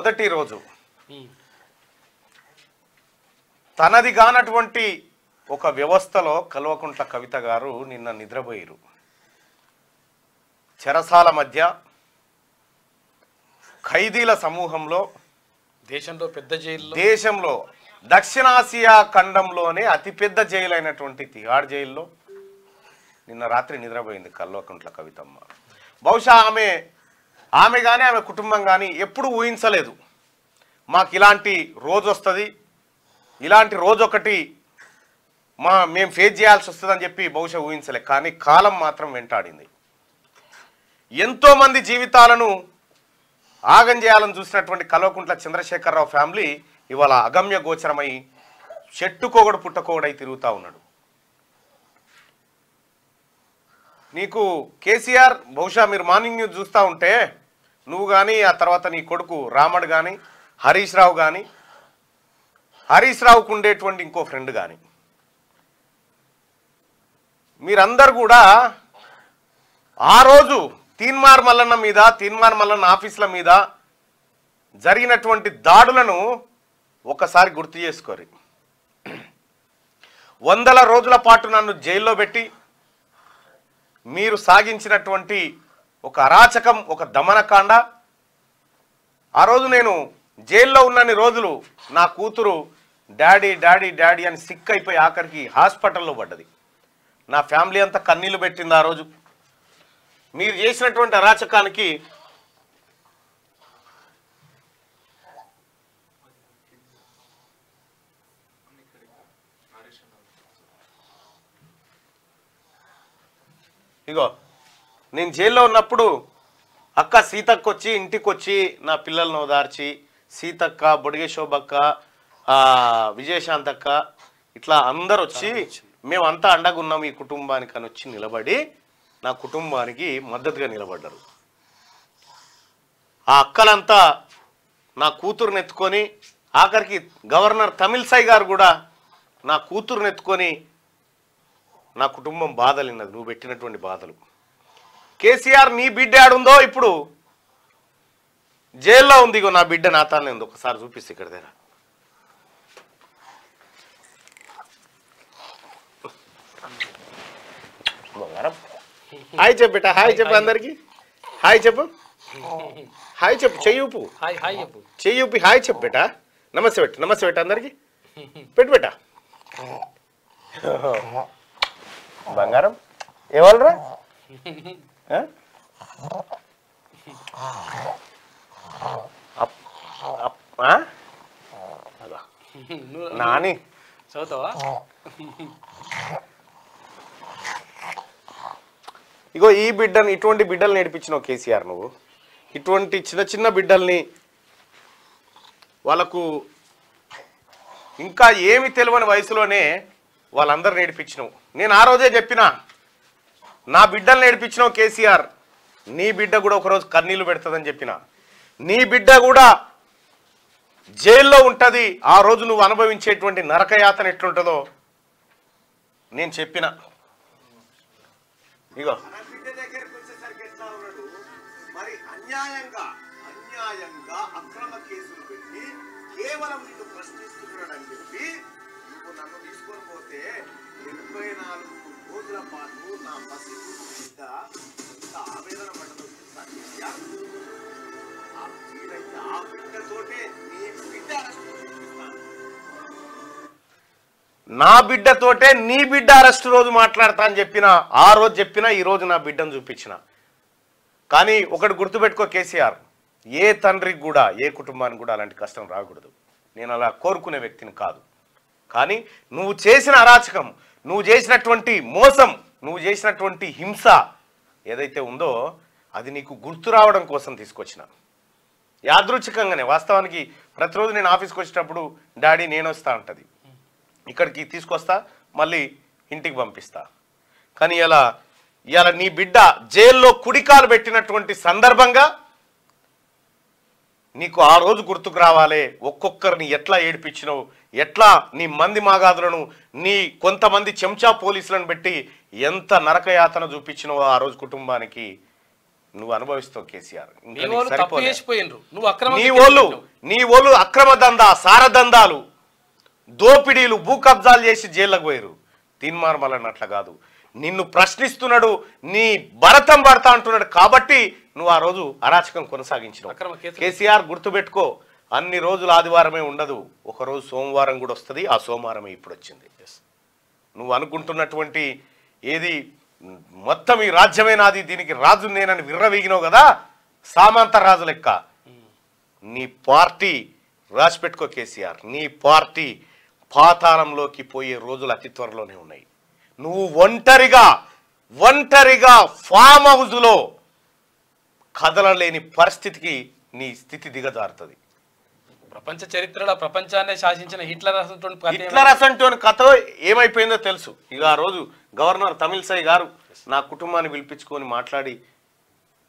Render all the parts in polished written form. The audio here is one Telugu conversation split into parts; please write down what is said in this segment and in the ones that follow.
మొదటి రోజు తనది కానటువంటి ఒక వ్యవస్థలో కల్వకుంట్ల కవిత గారు నిన్న నిద్రపోయారు. చెరసాల మధ్య ఖైదీల సమూహంలో దేశంలో దక్షిణాసియా ఖండంలోనే అతిపెద్ద జైలు అయినటువంటి తిహార్ జైల్లో నిన్న రాత్రి నిద్రపోయింది కల్వకుంట్ల కవితమ్మ. బహుశా ఆమె కానీ ఆమె కుటుంబం కానీ ఎప్పుడు ఊహించలేదు మాకు ఇలాంటి రోజు వస్తుంది, ఇలాంటి రోజు ఒకటి మేము ఫేస్ చేయాల్సి వస్తుందని చెప్పి బహుశా ఊహించలే. కానీ కాలం మాత్రం వెంటాడింది. ఎంతోమంది జీవితాలను ఆగం చేయాలని చూసినటువంటి కల్వకుంట్ల చంద్రశేఖరరావు ఫ్యామిలీ ఇవాళ అగమ్య గోచరమై చెట్టుకోగడు పుట్టకోగడై తిరుగుతూ ఉన్నాడు. నీకు కేసీఆర్ బహుశా మీరు మార్నింగ్ న్యూస్ చూస్తూ ఉంటే నువ్వు కానీ ఆ తర్వాత నీ కొడుకు రామడ్ కానీ హరీష్ రావు కానీ హరీష్ రావుకు ఉండేటువంటి ఇంకో ఫ్రెండ్ కానీ మీరందరూ కూడా ఆ రోజు తీన్మార్ మల్లన్న ఆఫీసుల మీద జరిగినటువంటి దాడులను ఒకసారి గుర్తు చేసుకోరు. 100 రోజుల పాటు నన్ను జైల్లో పెట్టి మీరు సాగించినటువంటి ఒక అరాచకం, ఒక దమనకాండ. ఆ రోజు నేను జైల్లో ఉన్నన్ని రోజులు నా కూతురు డాడీ డాడీ డాడీ అని సిక్ అయిపోయి ఆఖరికి హాస్పిటల్లో పడ్డది. నా ఫ్యామిలీ అంతా కన్నీళ్లు పెట్టింది ఆ రోజు. మీరు చేసినటువంటి అరాచకానికి ఇగో నేను జైల్లో ఉన్నప్పుడు అక్క సీతక్క వచ్చి ఇంటికి వచ్చి నా పిల్లలను ఓదార్చి సీతక్క, బొడిగే శోభక్క, విజయశాంతక్క ఇట్లా అందరు వచ్చి మేమంతా అండగా ఉన్నాం ఈ కుటుంబానికి అని వచ్చి నిలబడి నా కుటుంబానికి మద్దతుగా నిలబడ్డారు. ఆ అక్కలంతా నా కూతురుని ఎత్తుకొని ఆఖరికి గవర్నర్ తమిళసై గారు కూడా నా కూతురుని ఎత్తుకొని నా కుటుంబం బాధలు విన్నది, నువ్వు పెట్టినటువంటి బాధలు. కేసీఆర్ నీ బిడ్డ ఆడుందో ఇప్పుడు జైల్లో ఉంది. ఇగో నా బిడ్డ నా తానే ఉంది, ఒకసారి చూపిస్తే ఇక్కడ దగ్గర. హాయ్ చెప్పు బేటా, హాయ్ చెప్పు అందరికి, హాయ్ చెప్పు, హాయ్ చెప్పు, చెయ్యూపు చెయ్యూపి హాయ్ చెప్పు బేటా, నమస్తే పెట్టు, నమస్తే పెట్టు అందరికి పెట్టు బేటా. బంగారం ఎవరురా నాని చదువుతావా? ఇగో ఈ బిడ్డని, ఇటువంటి బిడ్డలు నేర్పించినావు కేసీఆర్. నువ్వు ఇటువంటి చిన్న చిన్న బిడ్డల్ని వాళ్ళకు ఇంకా ఏమి తెలియని వయసులోనే వాళ్ళందరూ నేర్పించినావు. నేను ఆ రోజే చెప్పిన నా బిడ్డలు నేర్పించినావు కేసీఆర్, నీ బిడ్డ కూడా ఒకరోజు కన్నీళ్లు పెడుతుందని చెప్పిన. నీ బిడ్డ కూడా జైల్లో ఉంటుంది, ఆ రోజు నువ్వు అనుభవించేటువంటి నరకయాతన ఎట్లుంటుందో నేను చెప్పిన. ఇగో అన్యాయంగా అక్రమ కేసులు పెట్టి కేవలం నిన్ను ప్రశ్నిస్తున్నాడని చెప్పి నువ్వు నన్ను తీసుకొని పోతే 74 రోజుల పాటు నా బస్సు బిడ్డ ఇంత ఆవేదన పడ్డదు. ఆ బిడ్డతోటే నీ బిడ్డ నా బిడ్డతోటే నీ బిడ్డ అరెస్ట్ రోజు మాట్లాడతా అని చెప్పిన. ఆ రోజు చెప్పినా ఈ రోజు నా బిడ్డను చూపించిన. కానీ ఒకటి గుర్తుపెట్టుకో కేసీఆర్, ఏ తండ్రికి కూడా ఏ కుటుంబానికి కూడా అలాంటి కష్టం రాకూడదు. నేను అలా కోరుకునే వ్యక్తిని కాదు. కానీ నువ్వు చేసిన అరాచకం, నువ్వు చేసినటువంటి మోసం, నువ్వు చేసినటువంటి హింస ఏదైతే ఉందో అది నీకు గుర్తు రావడం కోసం తీసుకొచ్చిన. యాదృచ్ఛికంగానే వాస్తవానికి ప్రతిరోజు నేను ఆఫీస్కి వచ్చేటప్పుడు డాడీ నేను వస్తా ఉంటుంది, ఇక్కడికి తీసుకొస్తా మళ్ళీ ఇంటికి పంపిస్తా. కానీ ఇలా నీ బిడ్డ జైల్లో కుడికాలు పెట్టినటువంటి సందర్భంగా నీకు ఆ రోజు గుర్తుకు రావాలి. ఒక్కొక్కరిని ఎట్లా ఏడిపించినావు, ఎట్లా నీ మంది మాగాదులను, నీ కొంతమంది చెంచా పోలీసులను పెట్టి ఎంత నరకయాతన చూపించినావో ఆ రోజు కుటుంబానికి నువ్వు అనుభవిస్తావు కేసీఆర్. నీ ఓళ్ళు అక్రమ దందా, సారదందాలు, దోపిడీలు, భూ కబ్జాలు చేసి జైళ్ళకు పోయారు. తీన్మార్మలని అట్లా కాదు, నిన్ను ప్రశ్నిస్తున్నాడు, నీ భరతం భర్త అంటున్నాడు కాబట్టి నువ్వు ఆ రోజు అరాచకం కొనసాగించినావు. కేసీఆర్ గుర్తుపెట్టుకో, అన్ని రోజులు ఆదివారమే ఉండదు, ఒకరోజు సోమవారం కూడా వస్తుంది. ఆ సోమవారమే ఇప్పుడు వచ్చింది. నువ్వు అనుకుంటున్నటువంటి ఏది మొత్తం ఈ రాజ్యమే నాది, దీనికి రాజు నేనని విర్రవీగినావు కదా, సామంత రాజు లెక్క. నీ పార్టీ రాసిపెట్టుకో కేసీఆర్, నీ పార్టీ పాతాళంలోకి పోయే రోజులు అతి త్వరలోనే ఉన్నాయి. నువ్వు ఒంటరిగా ఫామ్ హౌస్లో కదలలేని పరిస్థితికి నీ స్థితి దిగజారుతుంది. ప్రపంచ చరిత్రలో ప్రపంచాన్ని శాసించిన హిట్లర్ అసంటోని కథ ఏమైపోయిందో తెలుసు. ఇక ఆ రోజు గవర్నర్ తమిళసై గారు నా కుటుంబాన్ని పిలిపించుకొని మాట్లాడి,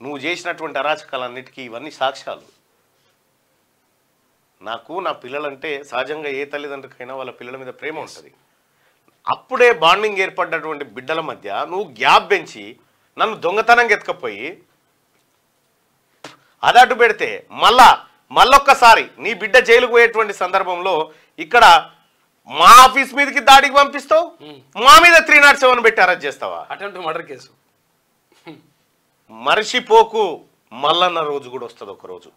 నువ్వు చేసినటువంటి అరాచకాలన్నిటికీ ఇవన్నీ సాక్ష్యాలు. నాకు నా పిల్లలంటే సహజంగా ఏ తల్లిదండ్రులకైనా వాళ్ళ పిల్లల మీద ప్రేమ ఉంటుంది. అప్పుడే బాండింగ్ ఏర్పడ్డటువంటి బిడ్డల మధ్య నువ్వు గ్యాప్ పెంచి నన్ను దొంగతనంగా ఎత్తుకపోయి అదటు పెడితే మళ్ళొక్కసారి నీ బిడ్డ జైలుకు పోయేటువంటి సందర్భంలో ఇక్కడ మా ఆఫీస్ మీదకి దాడికి పంపిస్తావు, మా మీద 307 పెట్టి అరెస్ట్ చేస్తావా? Attempt murder case. మరిచిపోకు, మల్లన్న రోజు కూడా వస్తుంది ఒక రోజు.